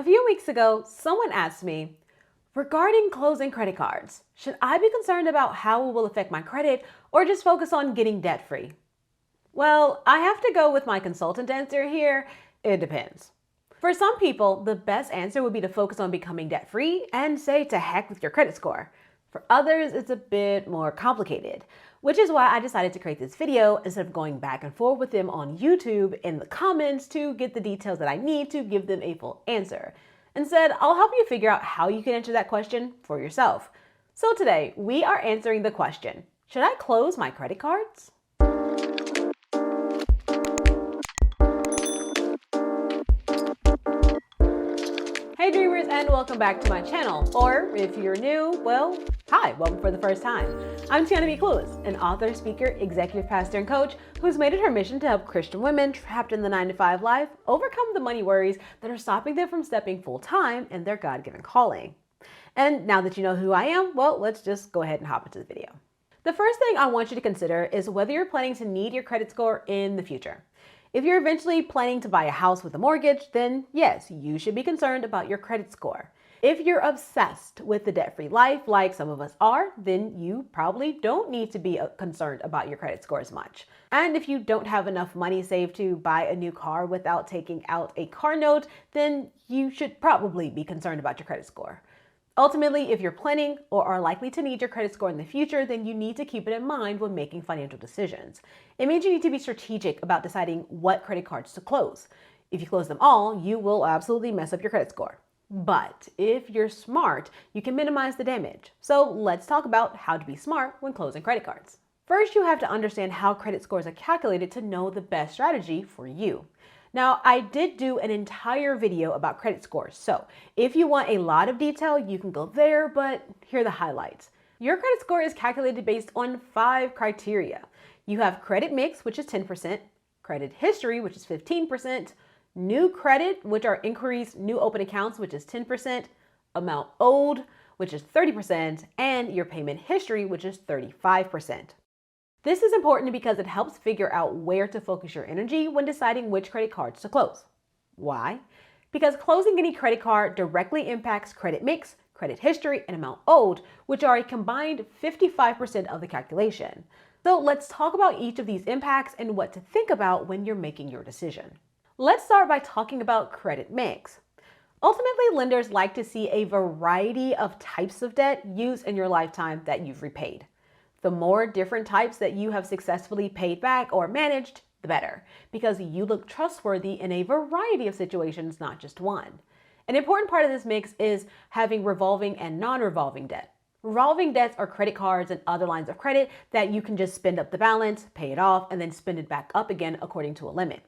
few weeks ago, someone asked me, regarding closing credit cards, should I be concerned about how it will affect my credit or just focus on getting debt-free? Well, I have to go with my consultant answer here. It depends. For some people, the best answer would be to focus on becoming debt-free and say to heck with your credit score. For others, it's a bit more complicated, which is why I decided to create this video instead of going back and forth with them on YouTube in the comments to get the details that I need to give them a full answer. Instead, I'll help you figure out how you can answer that question for yourself. So today, we are answering the question, should I close my credit cards? Hey dreamers, and welcome back to my channel. Or if you're new, well, hi, welcome for the first time. I'm Tiana Clewis, an author, speaker, executive pastor, and coach who's made it her mission to help Christian women trapped in the 9-to-5 life overcome the money worries that are stopping them from stepping full-time in their God-given calling. And now that you know who I am, well, let's just go ahead and hop into the video. The first thing I want you to consider is whether you're planning to need your credit score in the future. If you're eventually planning to buy a house with a mortgage, then yes, you should be concerned about your credit score. If you're obsessed with the debt-free life, like some of us are, then you probably don't need to be concerned about your credit score as much. And if you don't have enough money saved to buy a new car without taking out a car note, then you should probably be concerned about your credit score. Ultimately, if you're planning or are likely to need your credit score in the future, then you need to keep it in mind when making financial decisions. It means you need to be strategic about deciding what credit cards to close. If you close them all, you will absolutely mess up your credit score. But if you're smart, you can minimize the damage. So let's talk about how to be smart when closing credit cards. First, you have to understand how credit scores are calculated to know the best strategy for you. Now, I did do an entire video about credit scores, so if you want a lot of detail, you can go there, but here are the highlights. Your credit score is calculated based on 5 criteria. You have credit mix, which is 10%, credit history, which is 15%, new credit, which are inquiries, new open accounts, which is 10%, amount owed, which is 30%, and your payment history, which is 35%. This is important because it helps figure out where to focus your energy when deciding which credit cards to close. Why? Because closing any credit card directly impacts credit mix, credit history, and amount owed, which are a combined 55% of the calculation. So let's talk about each of these impacts and what to think about when you're making your decision. Let's start by talking about credit mix. Ultimately, lenders like to see a variety of types of debt used in your lifetime that you've repaid. The more different types that you have successfully paid back or managed, the better, because you look trustworthy in a variety of situations, not just one. An important part of this mix is having revolving and non-revolving debt. Revolving debts are credit cards and other lines of credit that you can just spend up the balance, pay it off, and then spend it back up again according to a limit.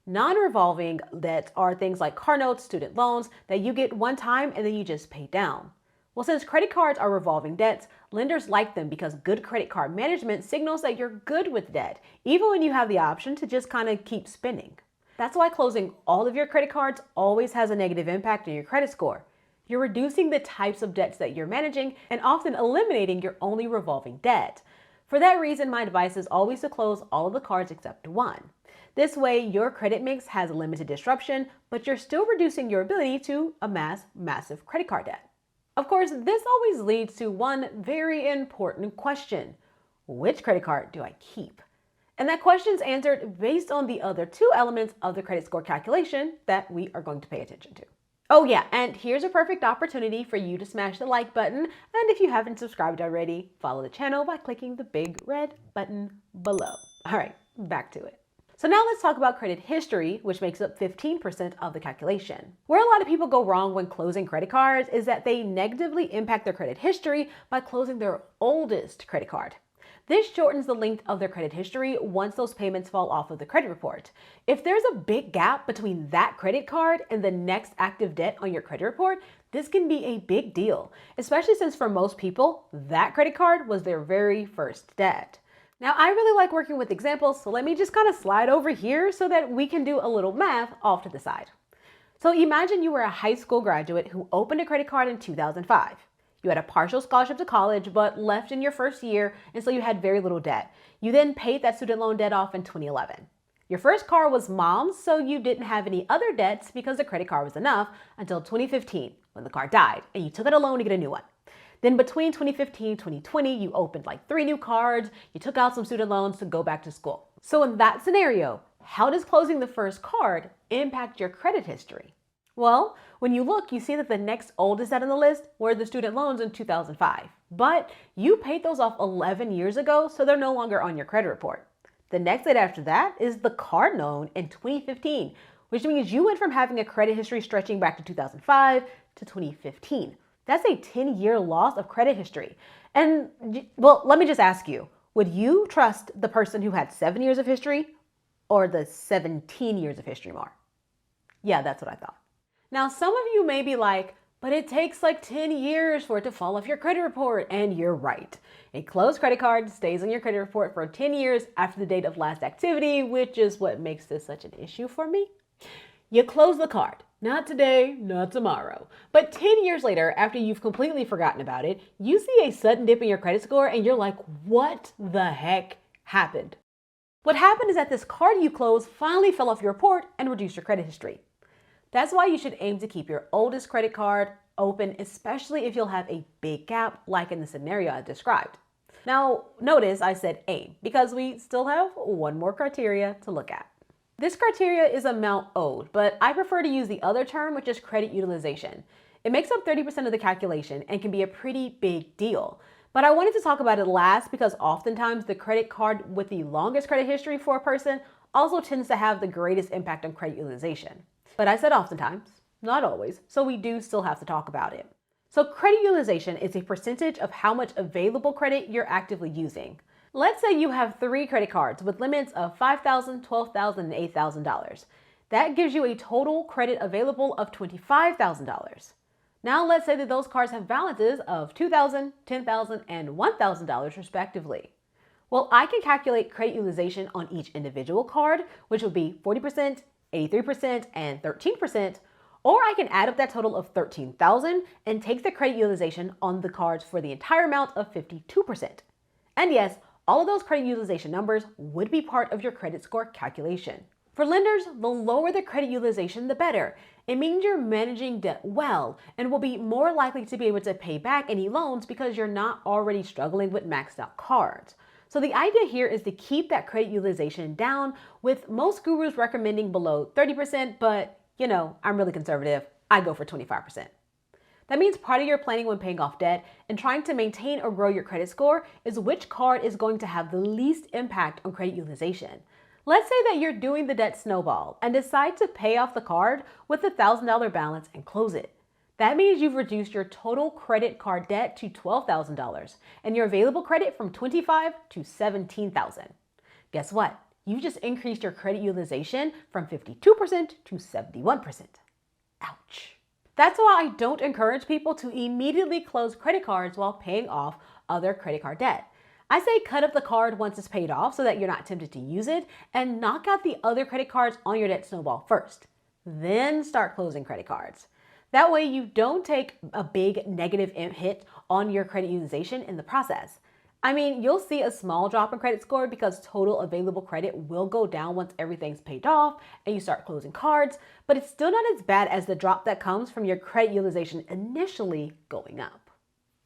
Non-revolving debts are things like car notes, student loans that you get one time and then you just pay down. Well, since credit cards are revolving debts, lenders like them because good credit card management signals that you're good with debt, even when you have the option to just kind of keep spending. That's why closing all of your credit cards always has a negative impact on your credit score. You're reducing the types of debts that you're managing and often eliminating your only revolving debt. For that reason, my advice is always to close all of the cards except one. This way, your credit mix has limited disruption, but you're still reducing your ability to amass massive credit card debt. Of course, this always leads to one very important question. Which credit card do I keep? And that question is answered based on the other 2 elements of the credit score calculation that we are going to pay attention to. Oh yeah, and here's a perfect opportunity for you to smash the like button. And if you haven't subscribed already, follow the channel by clicking the big red button below. All right, back to it. So now let's talk about credit history, which makes up 15% of the calculation. Where a lot of people go wrong when closing credit cards is that they negatively impact their credit history by closing their oldest credit card. This shortens the length of their credit history once those payments fall off of the credit report. If there's a big gap between that credit card and the next active debt on your credit report, this can be a big deal, especially since for most people, that credit card was their very first debt. Now, I really like working with examples, so let me just kind of slide over here so that we can do a little math off to the side. So imagine you were a high school graduate who opened a credit card in 2005. You had a partial scholarship to college, but left in your first year, and so you had very little debt. You then paid that student loan debt off in 2011. Your first car was mom's, so you didn't have any other debts because the credit card was enough until 2015 when the car died and you took out a loan to get a new one. Then between 2015 and 2020, you opened like 3 new cards, you took out some student loans to go back to school. So in that scenario, how does closing the first card impact your credit history? Well, when you look, you see that the next oldest debt on the list were the student loans in 2005. But you paid those off 11 years ago, so they're no longer on your credit report. The next debt after that is the card loan in 2015, which means you went from having a credit history stretching back to 2005 to 2015. That's a 10-year loss of credit history. And, well, let me just ask you, would you trust the person who had 7 years of history or the 17 years of history more? Yeah, that's what I thought. Now, some of you may be like, but it takes like 10 years for it to fall off your credit report. And you're right. A closed credit card stays on your credit report for 10 years after the date of last activity, which is what makes this such an issue for me. You close the card. Not today, not tomorrow. But 10 years later, after you've completely forgotten about it, you see a sudden dip in your credit score and you're like, what the heck happened? What happened is that this card you closed finally fell off your report and reduced your credit history. That's why you should aim to keep your oldest credit card open, especially if you'll have a big gap like in the scenario I described. Now, notice I said aim because we still have one more criteria to look at. This criteria is amount owed, but I prefer to use the other term, which is credit utilization. It makes up 30% of the calculation and can be a pretty big deal. But I wanted to talk about it last because oftentimes the credit card with the longest credit history for a person also tends to have the greatest impact on credit utilization. But I said oftentimes, not always, so we do still have to talk about it. So credit utilization is a percentage of how much available credit you're actively using. Let's say you have 3 credit cards with limits of $5,000, $12,000, and $8,000. That gives you a total credit available of $25,000. Now let's say that those cards have balances of $2,000, $10,000, and $1,000 respectively. Well, I can calculate credit utilization on each individual card, which would be 40%, 83%, and 13%, or I can add up that total of $13,000 and take the credit utilization on the cards for the entire amount of 52%. And yes, all of those credit utilization numbers would be part of your credit score calculation. For lenders, the lower the credit utilization, the better. It means you're managing debt well and will be more likely to be able to pay back any loans because you're not already struggling with maxed out cards. So the idea here is to keep that credit utilization down, with most gurus recommending below 30%, but you know, I'm really conservative. I go for 25%. That means part of your planning when paying off debt and trying to maintain or grow your credit score is which card is going to have the least impact on credit utilization. Let's say that you're doing the debt snowball and decide to pay off the card with a $1,000 balance and close it. That means you've reduced your total credit card debt to $12,000 and your available credit from $25,000 to $17,000. Guess what? You just increased your credit utilization from 52% to 71%. Ouch. That's why I don't encourage people to immediately close credit cards while paying off other credit card debt. I say cut up the card once it's paid off so that you're not tempted to use it, and knock out the other credit cards on your debt snowball first. Then start closing credit cards. That way you don't take a big negative hit on your credit utilization in the process. I mean, you'll see a small drop in credit score because total available credit will go down once everything's paid off and you start closing cards, but it's still not as bad as the drop that comes from your credit utilization initially going up.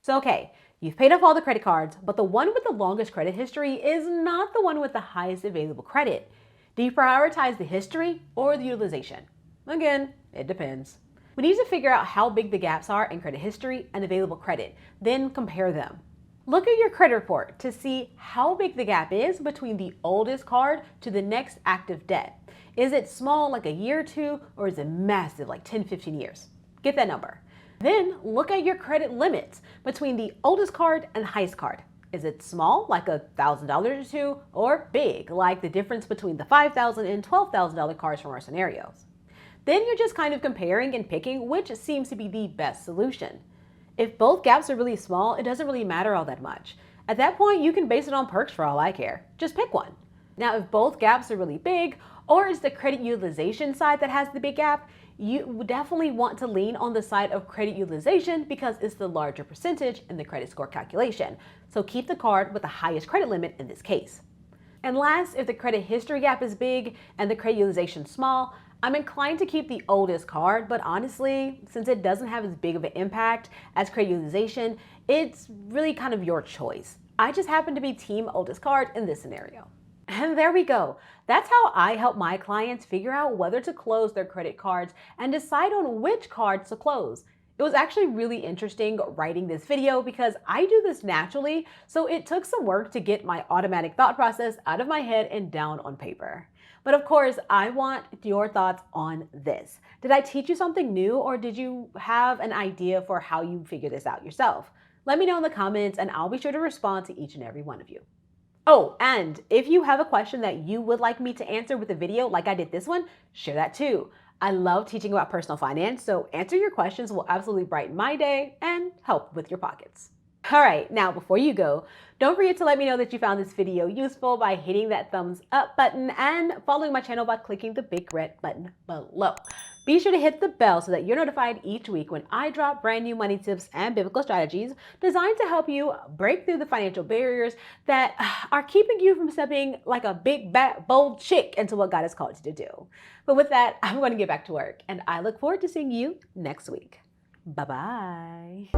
So okay, you've paid off all the credit cards, but the one with the longest credit history is not the one with the highest available credit. Do you prioritize the history or the utilization? Again, it depends. We need to figure out how big the gaps are in credit history and available credit, then compare them. Look at your credit report to see how big the gap is between the oldest card to the next active debt. Is it small, like a year or two, or is it massive, like 10, 15 years? Get that number. Then look at your credit limits between the oldest card and the highest card. Is it small, like $1,000 or two, or big, like the difference between the $5,000 and $12,000 cards from our scenarios? Then you're just kind of comparing and picking which seems to be the best solution. If both gaps are really small, it doesn't really matter all that much. At that point, you can base it on perks for all I care. Just pick one. Now, if both gaps are really big, or it's the credit utilization side that has the big gap, you definitely want to lean on the side of credit utilization because it's the larger percentage in the credit score calculation. So keep the card with the highest credit limit in this case. And last, if the credit history gap is big and the credit utilization small, I'm inclined to keep the oldest card, but honestly, since it doesn't have as big of an impact as credit utilization, it's really kind of your choice. I just happen to be team oldest card in this scenario. And there we go. That's how I help my clients figure out whether to close their credit cards and decide on which cards to close. It was actually really interesting writing this video because I do this naturally, so it took some work to get my automatic thought process out of my head and down on paper. But of course, I want your thoughts on this. Did I teach you something new, or did you have an idea for how you figure this out yourself? Let me know in the comments and I'll be sure to respond to each and every one of you. Oh, and if you have a question that you would like me to answer with a video like I did this one, share that too. I love teaching about personal finance, so answer your questions will absolutely brighten my day and help with your pockets. All right, now before you go, don't forget to let me know that you found this video useful by hitting that thumbs up button and following my channel by clicking the big red button below. Be sure to hit the bell so that you're notified each week when I drop brand new money tips and biblical strategies designed to help you break through the financial barriers that are keeping you from stepping like a big, bad, bold chick into what God has called you to do. But with that, I'm going to get back to work, and I look forward to seeing you next week. Bye-bye.